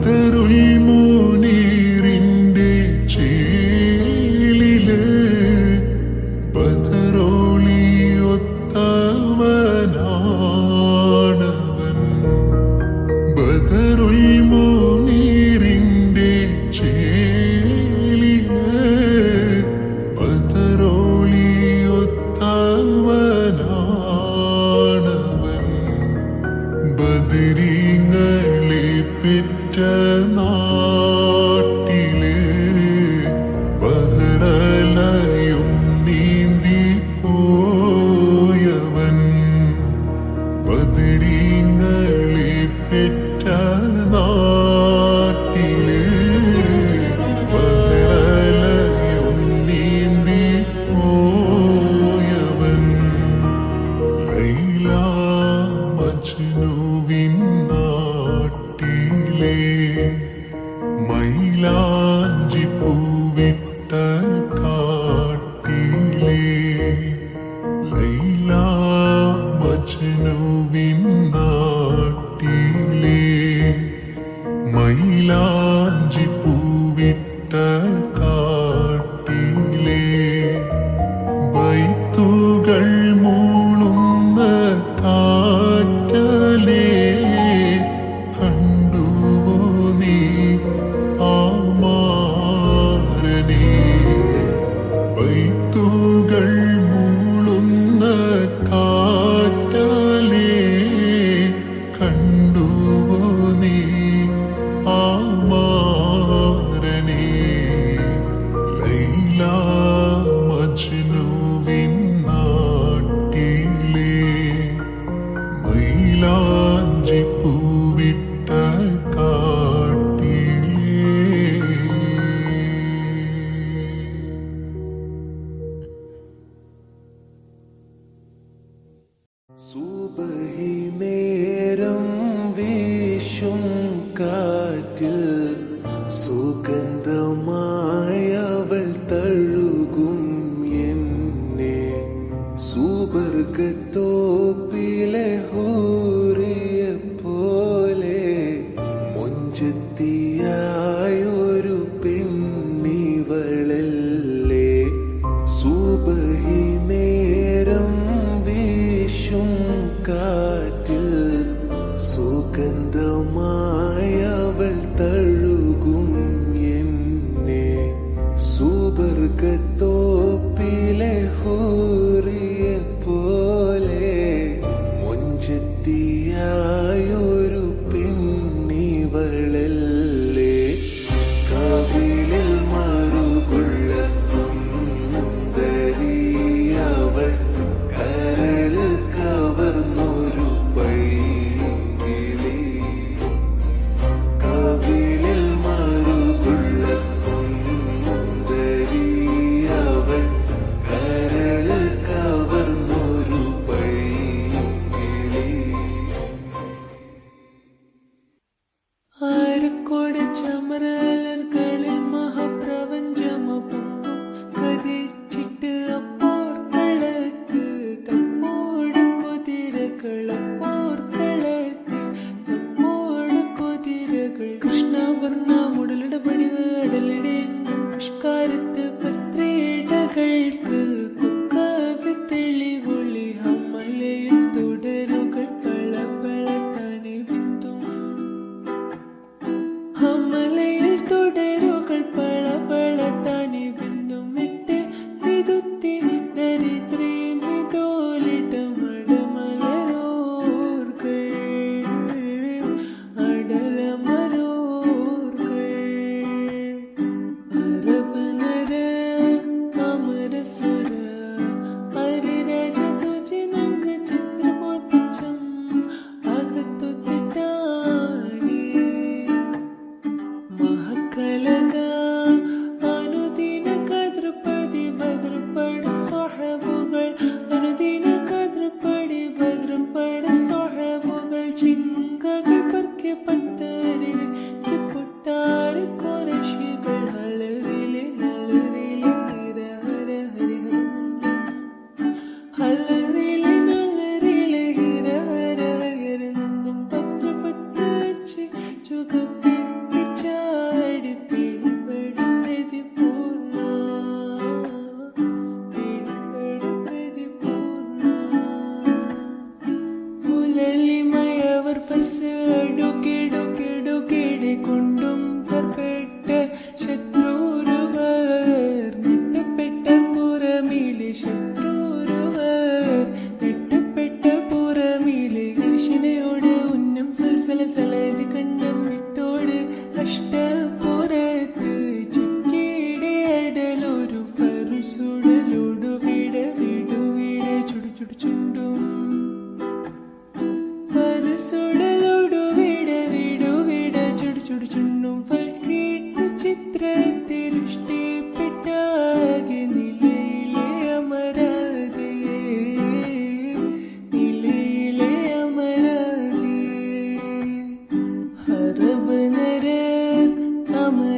ബദറുൽ മുനീറിന്റെ ചേലില് ബദറൊളിയൊത്തവനാണവൻ. ബദറുൽ മുനീറിന്റെ ചേലില് ബദറൊളിയൊത്തവനാണവൻ. ബദരീങ്ങളെ പെറ്റ നാട്ടില് ബഹ്റലയും നീന്തി പോയവൻ. ബദരീങ്ങളെ പെറ്റ നാട്ടില് ബഹ്റലയും നീന്തി പോയവൻ. ലൈല മജ്നുവിൻ നാട്ടിലെ മൈലാഞ്ചി പൂവിട്ട കാട്ടിലെ. ലൈല മജ്നുവിൻ നാട്ടിലെ മൈലാഞ്ചി പൂവിട്ട കാട്ടിലെ. ബൈത്തുകൾ മൂളുന്ന കാറ്റലേ കണ്ടുവോ നീ ആ മാരനെ. ബൈത്തുകൾ മൂളുന്ന കാറ്റലേ കണ്ടുവോ നീ ആ മാരനെ. ലൈല മജ്നുവിൻ നാട്ടിലെ മൈലാഞ്ചി പൂവിട്ട കാട്ടിലെ. സുബഹി നേരം വീശും കാറ്റിൽ സുഗന്ധമായവൾ തഴുകും എന്നെ. സുബർഗത്തോപ്പിലെ ഹൂറിയെ പോലെ മൊഞ്ചത്തിയായൊരു പെണ്ണിവളല്ലേ. സുബഹി നേരം വീശും കാറ്റിൽ സുഗന്ധമായവൾ തഴുകും എന്നെ. സുബർഗത്തോപ്പിലെ ഹൂറിയെ പോലെ മൊഞ്ചത്തിയായൊരു പെണ്ണിവളല്ലേ. കവിളിൽ മറുകുള്ള സുന്ദരിയവൾ കരള് കവർന്നൊരു പൈങ്കിളി. കവിളിൽ മറുകുള്ള സുന്ദരിയവൾ കരള് കവർന്നൊരു പൈങ്കിളി. ആരക്കോട് ചമരലർകളിൽ മഹാപ്രപഞ്ചമൊപ്പം കതിച്ചിട്ട് അപ്പോർക്കളത്ത് തപ്പോട് കുതിരകളപ്പോർക്കളത്ത് തപ്പോട് കുതിരകൾ. കൃഷ്ണവർണ്ണ മുടലിട പടിവ് അടലിടെങ്ങും പുഷ്കാരത്ത് പത്രേടകൾക്ക് കുക്കവി തെളിവൊളി. അമലയിൽ തുടരുകൾ പളപള തനി ബിന്ദും. അമലയിൽ തുടരുകൾ പളപള തനി ബിന്ദും. വിട്ട് തിരുത്തി ദരിദ്രീ മിതോലിട്ട മടമലരോർകൾ അടലമരോർകൾ. അരബനര അമരസുര ഹരിരാജ തുജി നങ്ക ചിത്രമോർപ്പിച്ചം അകത്തു തിട്ടാനേ. മഹക്കലക അനുദിന കദ്രപതി ഭദ്രപട സ്വഹബുകൾ. അനുദിന കദ്രപടി ഭദ്രപട സ്വഹബുകൾ. ചിങ്കകൾ പർക്കെ പത്തരിൽ പൊട്ടാറ് കുറശികൾ. ഹലറിലെ നല്ലറിലെ ഹര ഹര ഹരിഹരനന്ദം. ഹലറിലെ നല്ലറിലെ ഹിര ഹര ഹരിഹരനന്ദം. പത്ര പത്ത് ചുഗപ്പി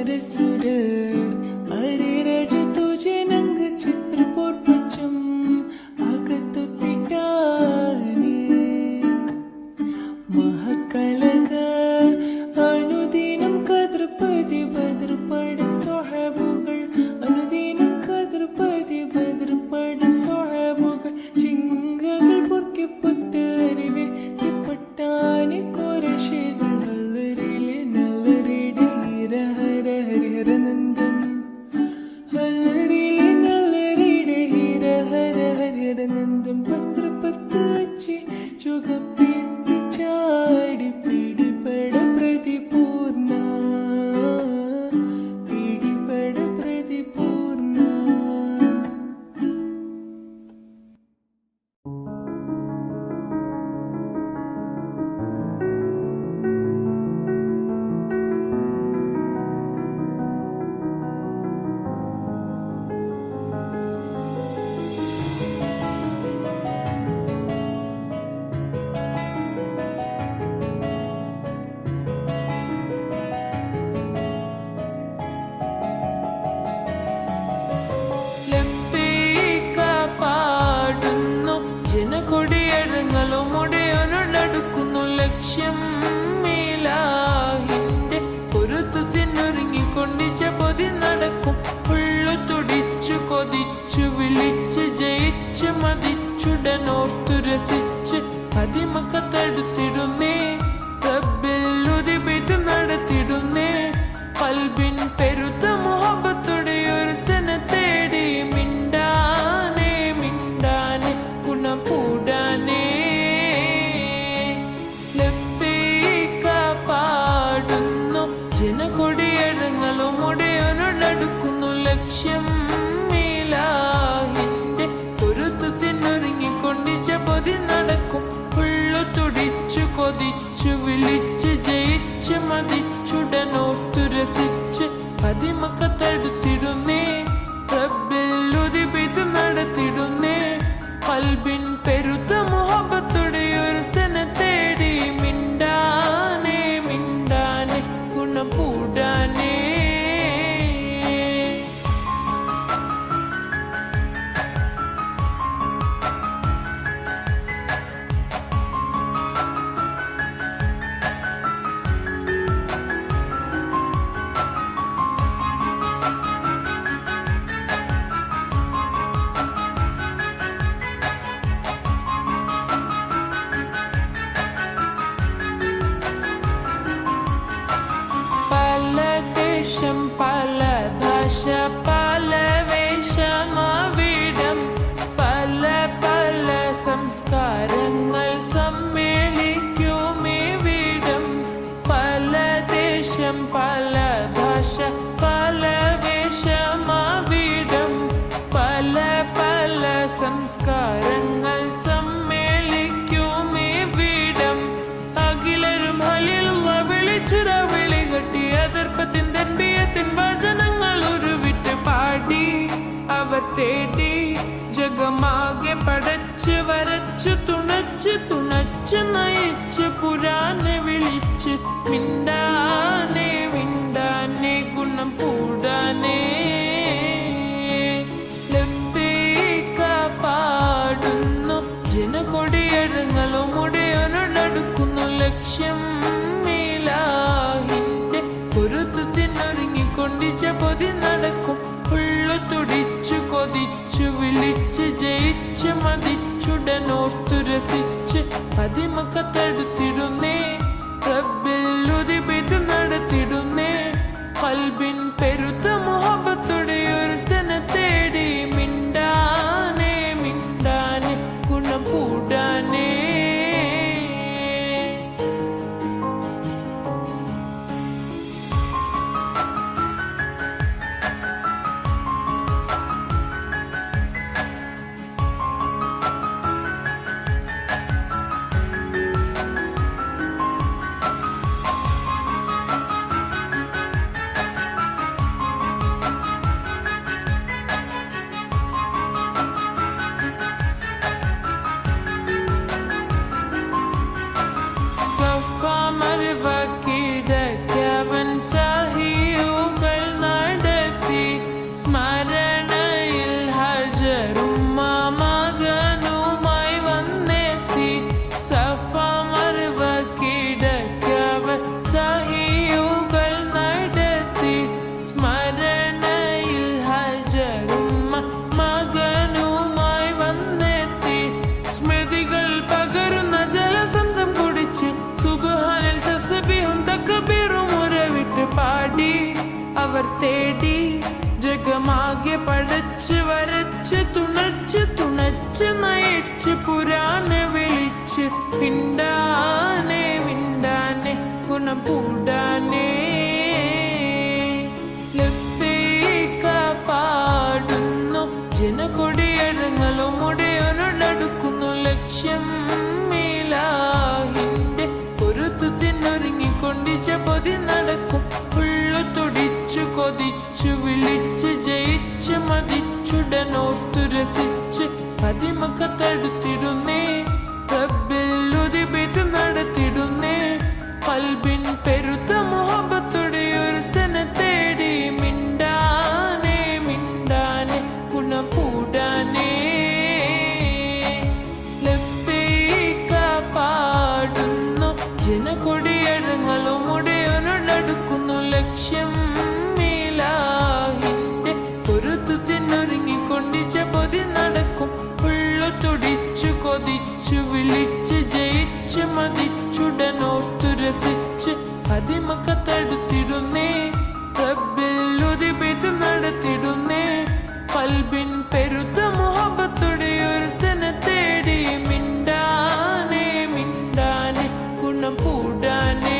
हमारे सुरर अरे रज तुझे नंग चित्र पोर पचम आगतु तिटाने महकलगा अनुदिनं कद्रपति भद्रपड सोहबुകൾ अनुदिनं कद्रपति भद्रपड सोहबुകൾ ചിങ്ങകൾ പൊർക്കി പുത്തരിവെ തിപ്പട്ടാനി കോരശേകൾ ഹല്ലരിലെ നല്ലരിടെ ഹര ഹരിഹരനന്ദം ഹല്ലരിലെ നല്ലരിടെ ഹര ഹരിഹരനന്ദം പത്രപത്ത് അച്ചി ചുകപ്പിത്തി ചാടി പിടിപെട പ്രതിപൂർണ പിടിപെട പ്രതിപൂർണ. ലബ്ബൈക പാടുന്നു ജനകൊടിയടങ്ങളും ഉടയോനടുക്കുന്നു ലക്ഷ്യം മീലാഹിന്റെ പൊരുത്തത്തിനൊരുങ്ങിക്കൊണ്ടിച്ച പൊതി നടക്കും ഉള്ളു തുടിച്ചു കൊതിച്ചു വിളിച്ച് ജയിച്ച് മതിച്ചുടനോർത്തു രസിച്ച് പതിമക്കത്തടുത്തിടുന്നേ റബ്ബിൽ ഉദിപിത് നടത്തിടുന്നേ കൽബിൻ പെരുത്ത മുഹബത്തോടെ ഒരുത്തനെ തേടി മിണ്ടാനേ മിണ്ടാനെ ഗുണപൂടാനേ ലബ്ബൈക പാടുന്നു ജനകൊടിയടങ്ങളും ഉടയോനടുക്കുന്നു ലക്ഷ്യം മീലാഹിന്റെ പൊരുത്തത്തിനൊരുങ്ങിക്കൊണ്ടിച്ച പൊതി നടക്കും ഉള്ളു തുടിച്ചു കൊതിച്ചു വിളിച്ച് ജയിച്ച് മതിച്ചുടനോർത്തു രസിച്ച് പതിമക്കത്തടുത്തിടുന്നേ റബ്ബിൽ ഉദിപിത് നടത്തിടുന്നേ കൽബിൻ പെരുത്ത മുഹബത്തോടെ ഒരുത്തനെ തേടി മിണ്ടാനേ മിണ്ടാനെ ഗുണപൂടാനേ. പല ദേശം പല ഭാഷ പല വേഷമാവിടം പല പല സംസ്കാരങ്ങൾ സമ്മേളിക്കുമിവിടം പല ദേശം പല ഭാഷ പല വേഷമാവിടം പല പല സംസ്കാരങ്ങൾ സമ്മേളിക്കുമിവിടം അഖിലരും ഹലിലുള്ള വിളിച്ചുര വിളികട്ടി അതർപ്പത്തിൻ തൻപിയത്തിൻ വചനങ്ങൾ ഉരുവിട്ട് പാടി അവർ തേടി ജഗമാകെ പടച്ച് വരച്ച് തുണച്ച് തുണച്ച് നയിച്ച് പുരാനെ വിളിച്ച് മിണ്ടാനേ മിണ്ടാനെ ഗുണം കൂടാനേ ലബ്ബൈക പാടുന്നു ജനകൊടിയടങ്ങളും ഉടയോനടുക്കുന്നു ലക്ഷ്യം മീലാഹിന്റെ പൊരുത്തത്തിനൊരുങ്ങിക്കൊണ്ടിച്ച പൊതി നടക്കും ഉള്ളു തുടിച്ചു കൊതിച്ചു വിളിച്ച് ജയിച്ച് മതിച്ചുടനോർത്തു രസിച്ച് പതിമക്കത്തടുത്തിടുന്നേ റബ്ബിൽ ഉദിപിത് നടത്തിടുന്നേ കൽബിൻ പെരുത്ത മുഹബത്തോടെ ഒരുത്തനെ തേടി മിണ്ടാനേ മിണ്ടാനെ ഗുണപൂടാനേ. പാടി അവർ തേടി ജഗമാകെ പടച്ച് വരച്ച് തുണച്ച് നയിച്ച് പുരാണ വിളിച്ച് മിണ്ടാനെ മിണ്ടാനെ ഗുണം കൂടാനേ ലബ്ബൈക പാടുന്നു ജനകൊടിയടങ്ങളും ഉടയോനോടടുക്കുന്നു ലക്ഷ്യം മീലാഹിന്റെ പൊരുത്തത്തിനൊരുങ്ങിക്കൊണ്ടിച്ച പൊതി നടക്കും ഉള്ളു തുടിച്ചു കൊതിച്ചു വിളിച്ച് ജയിച്ച് മതിച്ചുടനോർത്തു രസിച്ച് പതിമക്കത്തടുത്തിടുന്നേ റബ്ബിൽ നടത്തിടുന്നേ കൽബിൻ പെരുത്ത മുഹബത്തോടെ ഒരുത്തനെ തേടി മിണ്ടാനെ മിണ്ടാനെ ഗുണപൂടാനേ ലബ്ബൈക പാടുന്നു ജനകൊടിയടങ്ങളും ഉടയോനോടടുക്കുന്നു ലക്ഷ്യം മീലാഹിന്റെ പൊരുത്തത്തിനൊരുങ്ങിക്കൊണ്ടിച്ച പൊതി നടക്കും ഉള്ളു തുടിച്ചു കൊതിച്ചു വിളിച്ച് ജയിച്ച് മതിച്ചുടനോർത്തു രസിച്ച് പതിമക്കത്തടുത്തിടുന്നേ റബ്ബിൽ നടത്തിടുന്നേ കൽബിൻ പെരുത്ത മുഹബത്തോടെ ഒരുത്തനെ തേടി മിണ്ടാനെ മിണ്ടാനെ ഗുണം കൂടാനേ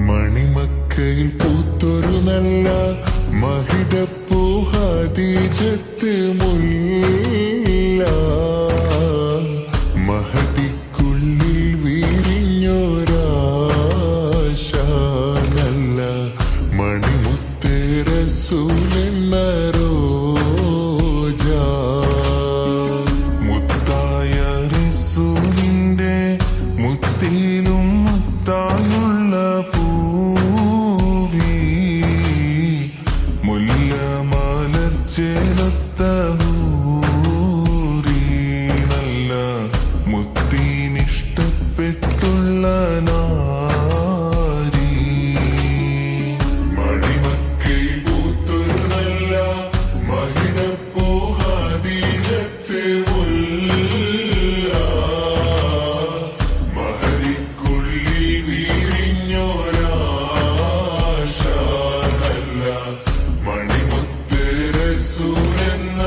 മണിമക്കയിൽ പൂത്തൊരു നല്ല മഹിതപ്പൂ ഹദീജത്ത് മുല്ല മഹദിക്കുള്ളിൽ വിരിഞ്ഞൊരാശ നല്ല മണിമുത്ത് റസൂലെന്ന റോജ മുത്തായ റസൂലിന്റെ മുത്തിലും മുത്തായുള്ള പൂവി മുല്ല മലർച്ചേലൊത്ത ഹൂറി നല്ല മുത്തിനിഷ്ടപ്പെട്ടുള്ള നാരി മണിമക്കയിൽ പൂത്തൊരു നല്ല മഹിതപ്പൂ ഹദീജത്ത് മുല്ല മഹദിക്കുള്ളിൽ വിരിഞ്ഞൊരാശ നല്ല മണിമുത്ത് റസൂലെന്ന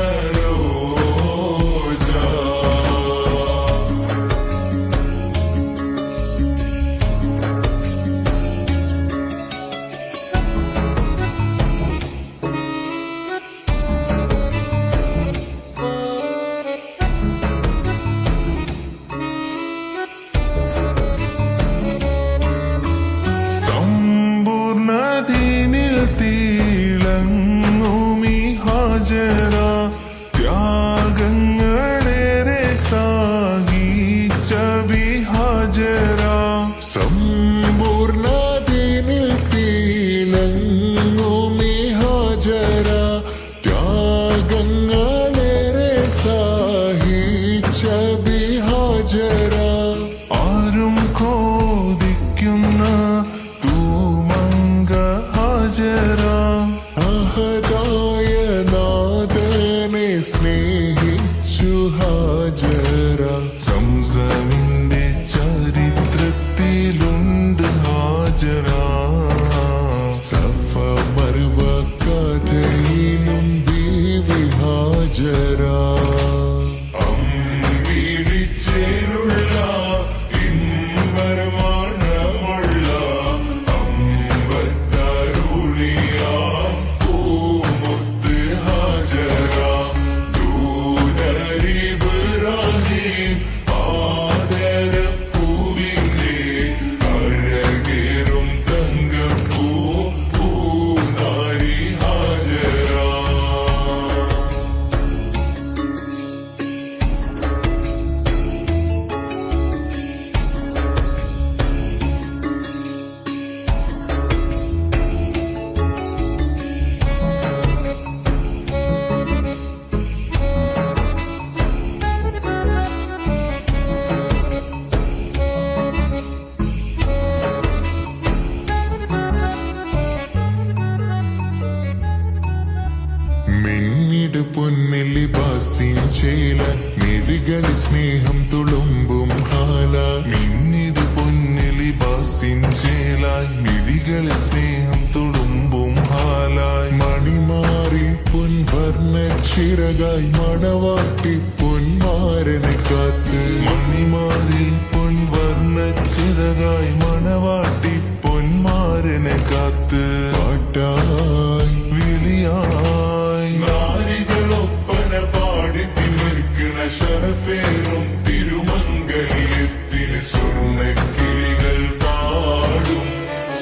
മിന്നിട് പൊന്നിലി ബാസിഞ്ചേല മിഴികളി സ്നേഹം തുളുമ്പും ഹാല മിന്നിട് പൊന്നിലി ബാസിഞ്ചേലായി മിഴികളി സ്നേഹം തുളുമ്പും ഹാലായി മണിമാറി പൊൻവർണ്ണ ചിറകായി മണവാട്ടി പൊന്മാരനെ കാത്ത് മണിമാറി പൊൻവർണ്ണ ചിറകായി മണവാട്ടി പൊന്മാരനെ കാത്ത് പാട്ടായി വിളിയായി നാരികളൊപ്പന പാടി തിമിർക്കണ ശരഫേറും തിരുമംഗല്യത്തിന് സ്വർണ്ണക്കിളികൾ പാടും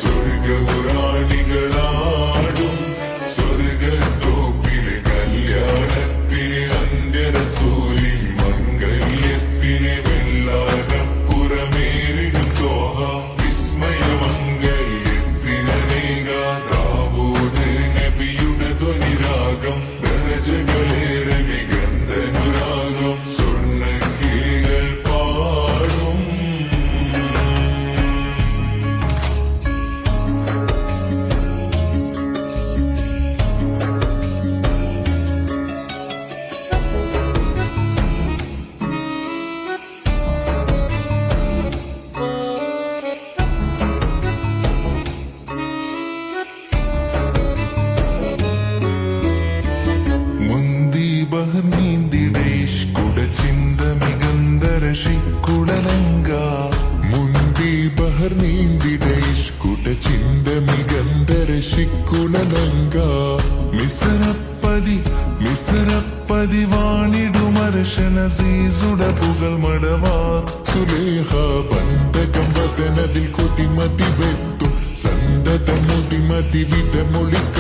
സ്വർഗപുരാണികളാടും സ്വർഗത്തോപ്പിലെ കല്യാണത്തിന് അന്ത്യരസൂലി മംഗല്യത്തിന് വെള്ളാരപ്പുറമേറിടും തോഹ വിസ്മയമംഗല്യത്തിനേകാവൂത് നബിയുടെ ധ്വനിരാഗം ദരജകളേറെ വിഗന്ധനുരാഗം സ്വർണ്ണക്കിളികൾ പാടും മുന്തി ബഹർ നീന്തിടേഷ് കുട ചിന്ത മികന്തരശിക്കുടലങ്ക മുന്തി ബഹർ നീന്തിടേഷ് കുട ചിന്ത മികന്തരശിക്കുടലങ്ക മിസരപ്പതി വാണിടുമർശന സീസുട പുകൾ മടവാ സുലേഹ ബന്ധകം വദനതിൽ കൊതിമതി വെത്തും സന്തത മുടിമതി വിധമൊളിക്ക